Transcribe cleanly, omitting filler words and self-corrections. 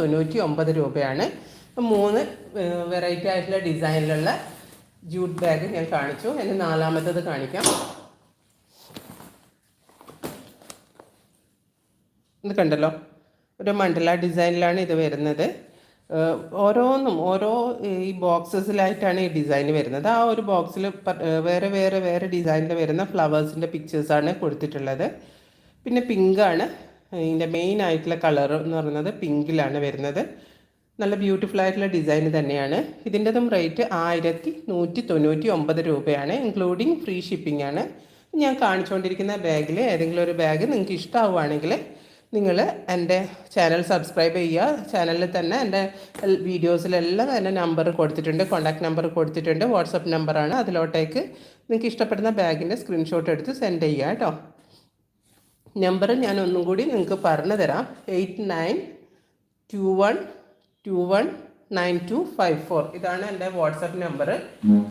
299 രൂപയാണ്. 3 വെറൈറ്റി ആയിട്ടുള്ള ഡിസൈനിലുള്ള jute bag ഞാൻ കാണിച്ചു. ഇനി 4ാമത്തത് കാണിക്കാം. ഇത് കണ്ടല്ലോ, ഒരു മണ്ഡല ഡിസൈനിലാണ് ഇത് വരുന്നത്. ഓരോന്നും ഓരോ ഈ ബോക്സസിലായിട്ടാണ് ഈ ഡിസൈൻ വരുന്നത്. ആ ഒരു ബോക്സിൽ വേറെ ഡിസൈനിൽ വരുന്ന ഫ്ലവേഴ്സിൻ്റെ പിക്ചേഴ്സാണ് കൊടുത്തിട്ടുള്ളത്. പിന്നെ പിങ്കാണ് ഇതിൻ്റെ മെയിൻ ആയിട്ടുള്ള കളർ എന്ന് പറയുന്നത്, പിങ്കിലാണ് വരുന്നത്. നല്ല ബ്യൂട്ടിഫുൾ ആയിട്ടുള്ള ഡിസൈൻ തന്നെയാണ്. ഇതിൻ്റെതും റേറ്റ് 1199 രൂപയാണ്, ഇൻക്ലൂഡിങ് ഫ്രീ ഷിപ്പിംഗ് ആണ്. ഞാൻ കാണിച്ചുകൊണ്ടിരിക്കുന്ന ബാഗിൽ ഏതെങ്കിലും ഒരു ബാഗ് നിങ്ങൾക്ക് ഇഷ്ടമാവുകയാണെങ്കിൽ നിങ്ങൾ എൻ്റെ ചാനൽ സബ്സ്ക്രൈബ് ചെയ്യുക. ചാനലിൽ തന്നെ എൻ്റെ വീഡിയോസിലെല്ലാം എൻ്റെ നമ്പർ കൊടുത്തിട്ടുണ്ട്, കോൺടാക്ട് നമ്പർ കൊടുത്തിട്ടുണ്ട്. വാട്സപ്പ് നമ്പറാണ്. അതിലോട്ടേക്ക് നിങ്ങൾക്ക് ഇഷ്ടപ്പെടുന്ന ബാഗിൻ്റെ സ്ക്രീൻഷോട്ട് എടുത്ത് സെൻഡ് ചെയ്യുക കേട്ടോ. നമ്പർ ഞാൻ ഒന്നും കൂടി നിങ്ങൾക്ക് പറഞ്ഞു തരാം. 8921219254. ഇതാണ് എൻ്റെ വാട്സപ്പ് നമ്പർ.